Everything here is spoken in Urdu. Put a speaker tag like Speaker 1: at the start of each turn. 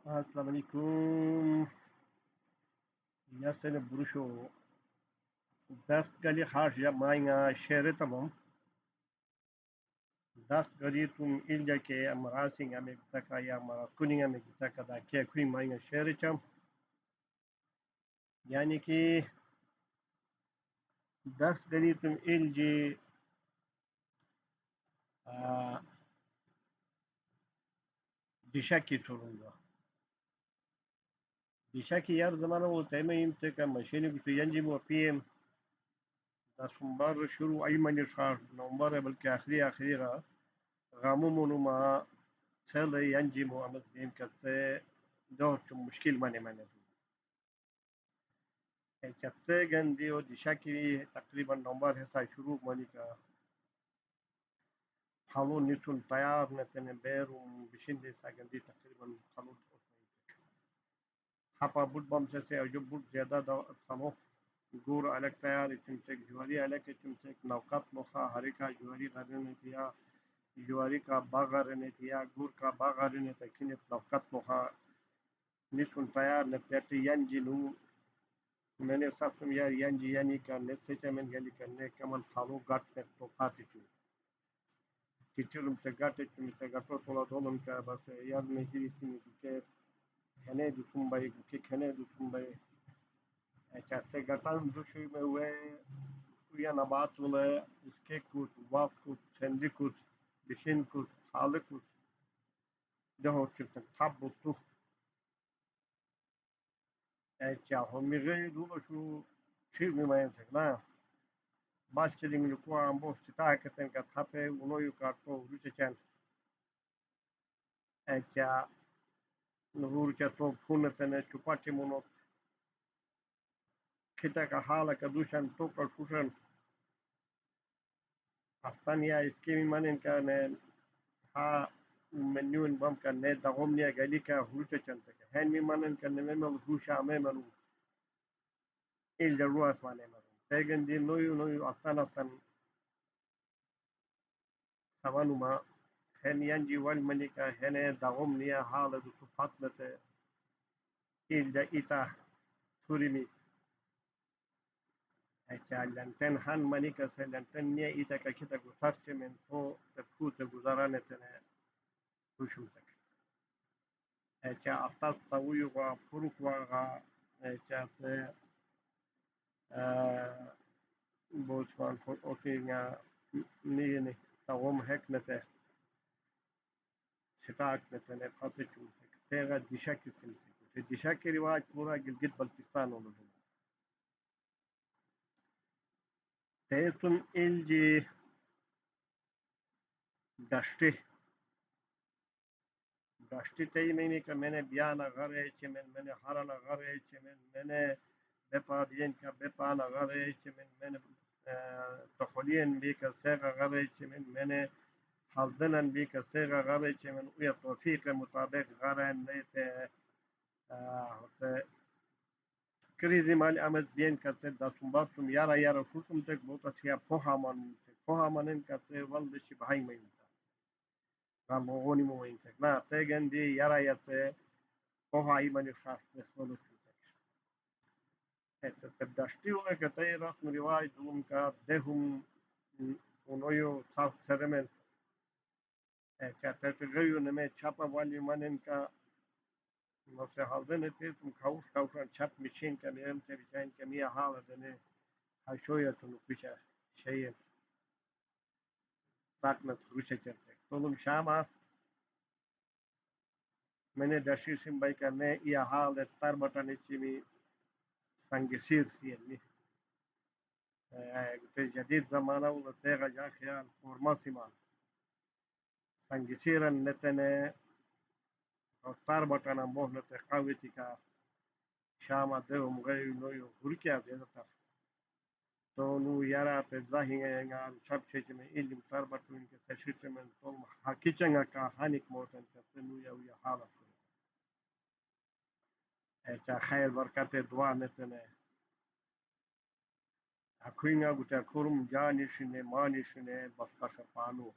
Speaker 1: السلام علیکم. یا سن برشو دست گلی خارج یا ماینگا شهر تمام دست گلی تم اینجا که امراسینگا میگذکا یا امراس کنینگا میگذکا دا که کوی ماینگا شهر چم یعنی که دست گلی تم اینجی دیشکی تورونگا دیشکی یار زمانه و تیمه ایم تکا مشینی بتو ینجی مو پیم دا سنبار شروع ای منی شخص نومبر بلکه آخری را غامو منو ما تل ینجی مو امد بیم کته دور چون مشکل منه کته گندی و دیشکی تقریبا نومبر حسای شروع منی که حالو نیتون تیار نتنه بیرون بشینده ساگندی تقریبا حالو حپا بود بام سه او جو بود زیاده دا خمو گور الک تیار چمچک جواری الک چمچک نوقت مخا حرکا جواری غرنه تیا جواری کا باغرنه تیا گور کا باغرنه تکنیت نوقت مخا نیتون تیار نتیتی ینجی نو میں نے سب تم یار ینجی یعنی کا نیت سے چمن گلی کرنے کمن حالو گٹ نیت تو پاتی چو تیتیرم ته ګټه چې مې ته ګټو ټوله دولم که بس یاد مې هیری سیمې که کنه دوستم بای که کنه دوستم بای چه ګټان دوشوی مې وې یا نبات وله اسکه کود واف کود چندی کود بشین کود حاله کود ده هو چې تب بوتو چه همیغه دوله شو چیز مې ماین سکنا باش چې دې مې کوه امبو ستا کتن که تحپه اونویو کارتو روشه چند چه نور تو فون تنه چوپاتی مونو کتا کا حالا کا دوشن تو کا شوشن افتان یا اسکیمی منن کا نه ها منیون بام کا نه دغم نیا گلی کا هوشه چنته کا هن می منن کا نه مم هوشه ame منو il de ruas mane منو tegen دی نویو افتان سوانو ما هن ینجی ول منی کا هنه دغم نیا حالا دو صفات نته il de ایتا توری می لنتن han منی کا سے لنتن نیا ایتا کا کتا گفتار من تو تفوت گزارانه تنه روشم تک چه افتاد طویل و پروک و چه بوشمان فوت اوفینگا نیه تاوم هک نته شتاک نته نه پاته چون تیغا دیشکی سمتی دیشکی رواج پورا گلگت بلتستان اولو تیتون الجی داشتی تی میمی که منه بیانا غره چه منه حرانا غره چه منه بپا بین که بپا نا غره چه منه تخولین بی که سیغا غره چه منه حالدنن بی که سیغا غره چه من اوی توفیق مطابق غره نیت کریزی مالی امز بین که سه دستون بابتون یارا شوتم تک بوتا سیا پوها منن که سه ولدشی بهای میم غمغونی موین تک نا تیگن دی یارا سه پوها ایمانی شخص نسبلو تداشتی ولا كتاي رسم رواج دوم کا دهم اونویو ساوت سرمن چاترتگیو نمه چاپا والی منن کا نو se halden تم kaušan čap mišin ka mijem te višajn ka mija hala da ne hašoja tunu piša šeje taknat ruše čertek. Tolum šama mene dašišim bai ka ne iya hala tarbatan içimi sangisir siyen جديد زمانه وتيغا جا خيال فورماسيما سنجسيرا نتنه اختار بطانا موهنة قاوتك شاما دهم غير نويو هركيا زيادة تو نو يارا تزاهي شاب شيء من إلي مختار بطوين كتشيط من طول حقيقة كا هانيك موتن كتنو يا حالة تا خير بركات دعا نتنه أكوينغا بتا كورم جاني شنه ماني شنه بس كشفانو